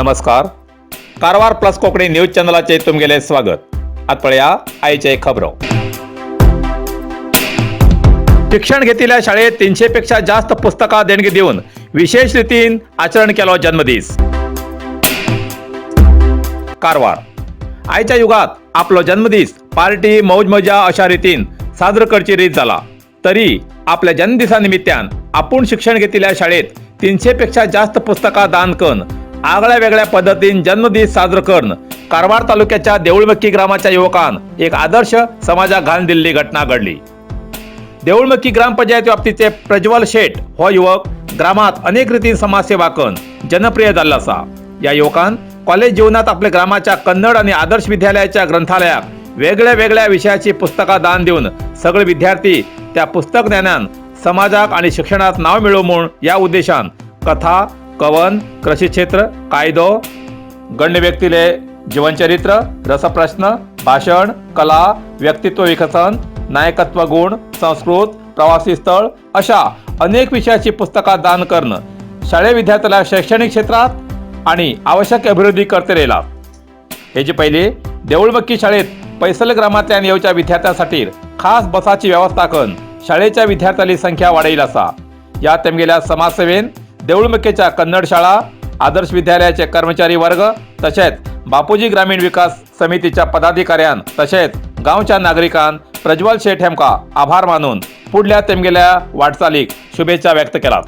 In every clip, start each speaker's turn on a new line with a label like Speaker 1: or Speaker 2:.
Speaker 1: नमस्कार. Karwar plus Konkani news चॅनलाचे तुमगेले स्वागत. आत पळया आयचे खबरो. शिक्षण घेतलेल्या शाळेत 300 पेक्षा जास्त पुस्तका देणगी देऊन विशेष रीतीन आचरण केलो जन्मदिस. कारवार आयच्या युगात आपलो जन्मदिस पार्टी मौज मजा अशा रीतीन साजरा करची रीत झाला. तरी आपल्या जन्मदिसा निमित्तान आपण शिक्षण घेतलेल्या शाळेत 300 पेक्षा जास्त पुस्तका दान करून आगळ्या वेगळ्या पद्धतीन जन्मदिस साजरा करून कारवार तालुक्याच्या देऊळमक्की ग्रामाच्या युवकान एक आदर्श समाजाक घालून दिल्ली घटना घडली. देऊळमक्की ग्रामपंचायत व्याप्तीचे प्रज्वल शेठ हो युवक ग्रामात अनेक रीतीन समाजसेवा करून जनप्रिय झाला असा. या युवकान कॉलेज जीवनात आपल्या ग्रामाच्या कन्नड आणि आदर्श विद्यालयाच्या ग्रंथालयात वेगळ्या वेगळ्या विषयाची पुस्तका दान देऊन सगळे विद्यार्थी त्या पुस्तक ज्ञानान समाजाक आणि शिक्षणात नाव मिळवू म्हणून या उद्देशान कथा, कवन, कृषी क्षेत्र, कायदो, गण्य व्यक्तीले जीवनचरित्र, रसप्रश्न, भाषण, कला, व्यक्तित्व विकसन, नायकत्व गुण, संस्कृत, प्रवासी स्थळ अशा अनेक विषयाची पुस्तका दान करणं शाळे विद्यार्थ्याला शैक्षणिक क्षेत्रात आणि आवश्यक अभिवृद्धी करते राहिला. हेचे पहिले देऊळमक्की शाळेत पैसल ग्रामातल्या येवच्या विद्यार्थ्यांसाठी खास बसाची व्यवस्था करून शाळेच्या विद्यार्थ्यांची संख्या वाढेल असा. या तेमगेल्या समाजसेवेन देऊळमक्कीच्या कन्नड शाळा, आदर्श विद्यालयाचे कर्मचारी वर्ग तसेच बापूजी ग्रामीण विकास समितीच्या पदाधिकाऱ्यां तसेच गावच्या नागरिकांन प्रज्वल शेठ हेमका आभार मानून पुढल्या तेमगेल्या वाटचालीक शुभेच्छा व्यक्त केला.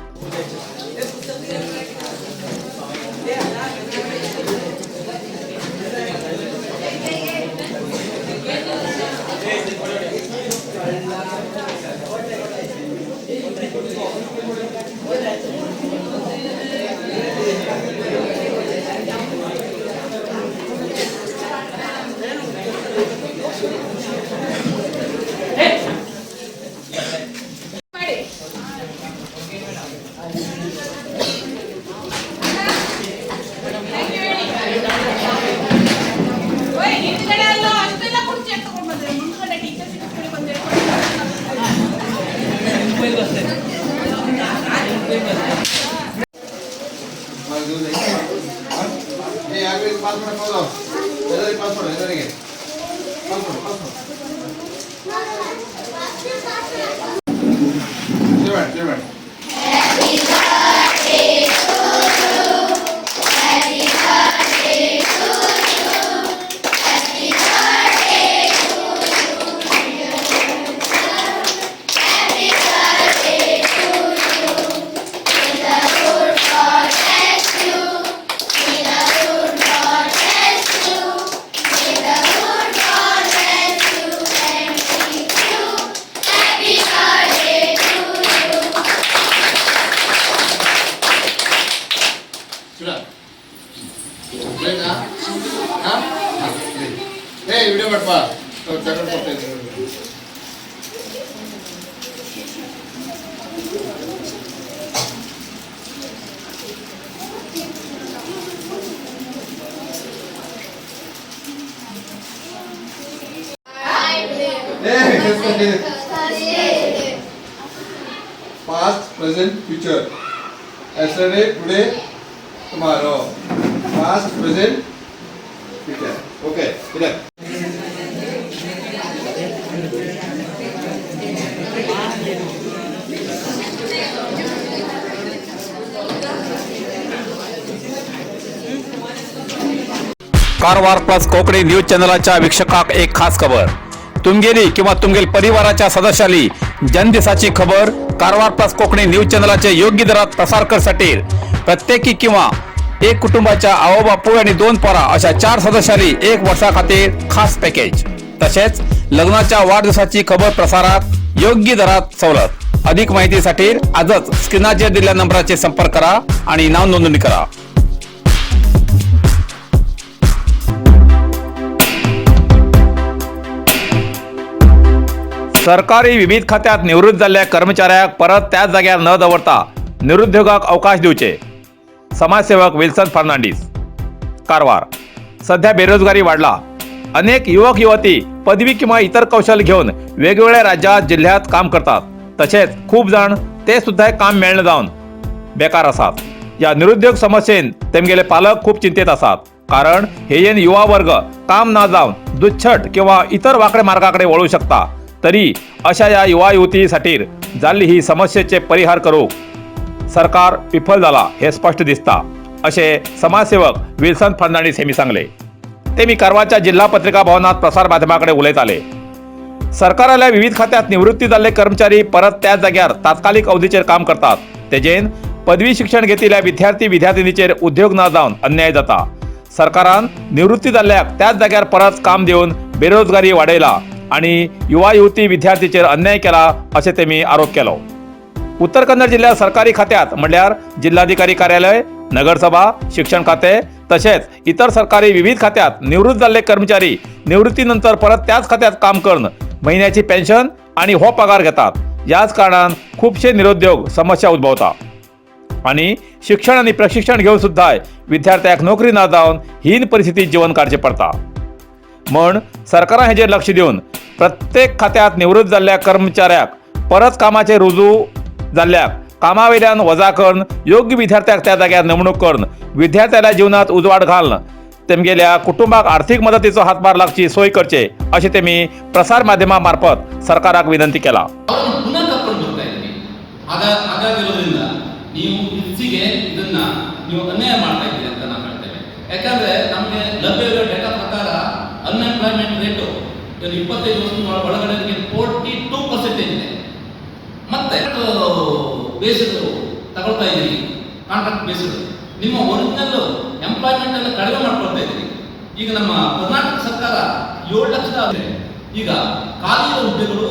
Speaker 2: Past, present, future. Yesterday, today, tomorrow. Past, present, future. Okay, clear.
Speaker 1: Karwar plus Konkani news चॅनलाच्या वीक्षकाक एक खास खबर. तुमगेली किंवा तुमगेल परिवाराच्या सदस्याली जन्मदिसाची खबर कारवार प्लस कोकणी न्यूज चॅनलाचे योग्य दरात प्रसार करण्यासाठी प्रत्येकी किंवा एक कुटुंबाच्या आवो बापू आणि 2 पोरा अशा 4 सदस्याली 1 वर्षा खातीर खास पॅकेज तसेच लग्नाच्या वाढदिवसाची खबर प्रसारात योग्य दरात सवलत. अधिक माहितीसाठी आजच स्क्रीनावर दिलेल्या नंबराचे संपर्क करा आणि नाव नोंदणी करा. सरकारी विविध खात्यात निवृत्त झालेल्या कर्मचाऱ्याक परत त्याच जाग्यार न दवरता निरुद्योगाक अवकाश दिवचे. समाजसेवक विल्सन फर्नांडीस. कारवार सध्या बेरोजगारी वाढला. अनेक युवक युवती पदवी किंवा इतर कौशल्य घेऊन वेगवेगळ्या राज्यात जिल्ह्यात काम करतात. तसेच खूप जण ते सुद्धा काम मिळणं जाऊन बेकार असतात. या निरुद्योग समस्येन तेमगेले पालक खूप चिंतेत आसात. कारण हेयेन युवा वर्ग काम ना जावन दुच्छट किंवा इतर वाकडे मार्गाकडे वळू शकता. तरी अशा या युवा युवती जाल्ली ही समस्येचे परिहार करूक सरकार विफल जाला हे स्पष्ट दिसता असे समाजसेवक विल्सन फर्नांडीस हेमी सांगले. ते मी कारवारच्या जिल्हा पत्रिका भवनात प्रसार माध्यमाकडे उलयताले. सरकाराल्या विविध खात्यात निवृत्ती जाल्ले कर्मचारी परत त्याच जाग्यार तात्कालिक अवधीचेर काम करतात. तेजेन पदवी शिक्षण घेतिल्ल्या विद्यार्थिनीचेर उद्योग ना जावन अन्याय जाता. सरकारान निवृत्ती जाल्ल्याक त्याच जाग्यार परत काम दिवन बेरोजगारी वाडयला आणि युवा युवती विद्यार्थीचेर अन्याय केला असे तेमी आरोप केलो. उत्तर कन्नड जिल्ह्यात सरकारी खात्यात म्हणल्यार जिल्हाधिकारी कार्यालय, नगरसभा, शिक्षण खाते तसेच इतर सरकारी विविध खात्यात निवृत्त जाल्ले कर्मचारी निवृत्तीनंतर परत त्याच खात्यात काम करून महिन्याची पेन्शन आणि हो पगार घेतात. याच कारणान खूपशे निरुद्योग समस्या उद्भवता आणि शिक्षण आणि प्रशिक्षण घेऊन सुद्धा विद्यार्थ्याक नोकरी ना जावन हीन परिस्थितीत जीवन काडचें पडटा. म्हण सरकारान हेजेर लक्ष दिवन प्रत्येक खात्यात निवृत्त जाल्ल्या कर्मचाऱ्याक परत कामाचेर रुजू जाल्ल्याक कामावयल्यान वजा करून योग्य विद्यार्थ्याक त्या जाग्यार नेमणूक करून विद्यार्थ्याच्या जीवनात उजवाड घालून तेमगेल्या कुटुंबाक आर्थिक मदतीचो हातभार लागची सोय करचे अशें तेमी प्रसार माध्यमा मार्फत सरकाराक विनंती केला.
Speaker 3: ನೀವು ಇಚ್ಛೆಗೆ ಇದನ್ನ ನೀವು ಅನ್ಯಾಯ ಮಾಡ್ತಾ ಇದ್ದೀರಿ ಅಂತ ನಾವು ಹೇಳ್ತೇವೆ. ಯಾಕಂದ್ರೆ ನಮಗೆ ಲಭ್ಯವಿರೋ ಡೇಟಾ ಪ್ರಕಾರ ಅನ್ಎಂಪ್ಲಾಯ್ಮೆಂಟ್ ರೇಟು 25 ವರ್ಷದ ಒಳಗಡೆ 42% ಇದೆ. ಮತ್ತೆ ಬೇಸಿಸ್ ತಗೊಳ್ತಾ ಇದ್ದೀರಿ, ಕಾಂಟ್ರಾಕ್ಟ್ ಬೇಸಿಸ್. ನಿಮ್ಮ ಒರಿಜಿನಲ್ ಎಂಪ್ಲಾಯ್ಮೆಂಟ್ ಅನ್ನು ಕಡಿಮೆ ಮಾಡ್ಕೊಳ್ತಾ ಇದ್ದೀರಿ. ಈಗ ನಮ್ಮ ಕರ್ನಾಟಕ ಸರ್ಕಾರ 7 ಲಕ್ಷ ಈಗ ಖಾಲಿ ಹುದ್ದೆಗಳು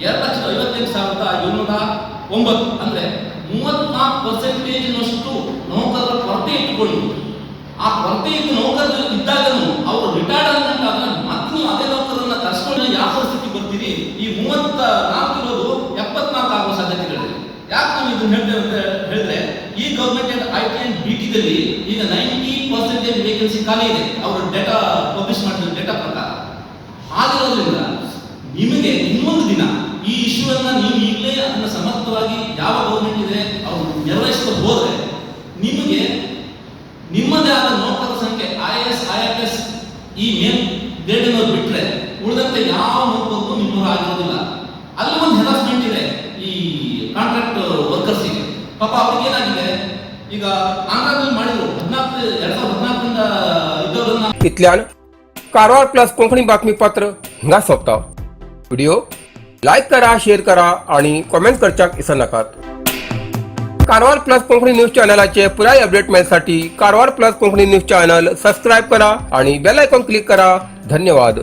Speaker 3: 2,58,709 ಅಂದ್ರೆ 34% ನೌಕರರ ಕೊರತೆ ಇಟ್ಟುಕೊಂಡು ಆ ಕೊರತೆ ಇದ್ದು ನೌಕರರು ಇದ್ದಾಗಲೂ ಅವರು ರಿಟೈರ್ಮೆಂಟ್ ಆದ್ರೆ ಮತ್ತೆ ನೀವು ಅದೇ ನೌಕರರನ್ನ ಕರ್ಸ್ಕೊಂಡು ಯಾವ ಪರಿಸ್ಥಿತಿ ಬರ್ತೀರಿ? ಈ 34 ಇರೋದು 74 ಆಗುವ ಸಾಧ್ಯತೆಗಳಿದೆ. ಯಾಕೆ ನಾವು ಇದನ್ನ ಹೇಳ್ತೇವೆ ಅಂತ ಹೇಳಿದ್ರೆ ಈ government and IT and BT ದಲ್ಲಿ ಈಗ 90% ವೇಕೆನ್ಸಿ ಖಾಲಿ ಇದೆ. ಅವರು ಡೇಟಾ ಪಬ್ಲಿಷ್ ಮಾಡಿದ ಡೇಟಾ ಪ್ರಕಾರ. ಹಾಗಿರೋದ್ರಿಂದ ನಿಮಗೆ ಇನ್ನೊಂದು ದಿನ ಈ ಇಶ್ಯೂ ಅನ್ನ ನೀವು ಈಗಲೇ ಅದನ್ನ ಸಮರ್ಥವಾಗಿ ಯಾವ ಗವರ್ಮೆಂಟ್ ಇದೆ ಅವರು ನಿರ್ವಹಿಸ್ತಾ ಹೋದ್ರೆ ನಿಮಗೆ ನಿಮ್ಮದೇ ಆದ ನೌಕರರ ಸಂಖ್ಯೆ IAS, IFS ಈ ಮೇಲ್ ಗ್ರೇಡ್ನವ್ರು ಬಿಟ್ರೆ ಉಳಿದಂತೆ ಯಾವ ನೌಕರರು ನಿಮ್ಮವರು ಆಗಿರೋದಿಲ್ಲ. ಅಲ್ಲಿ ಒಂದು ಹೆರಾಸ್ಮೆಂಟ್ ಇದೆ ಈ ಕಾಂಟ್ರಾಕ್ಟ್ ವರ್ಕರ್ಸಿಗೆ. ಪಾಪ ಅವ್ರಿಗೆ ಏನಾಗಿದೆ, ಈಗ ಆಂಧ್ರದಲ್ಲಿ ಮಾಡಿದ್ರು 2014 ಇದ್ದವರನ್ನ.
Speaker 4: इतल्यान कारवार प्लस कोंकणी बातमीपत्र हिंगा सोंपता. व्हिडिओ लाईक करा, शेअर करा आणि कमेंट करच्याक विसरनाकात. कारवार प्लस कोंकणी न्यूज चॅनलाचे पुराय अपडेट मेळसाठी Karwar plus Konkani news channel subscribe करा आणि बेल आयकॉन क्लिक करा. धन्यवाद.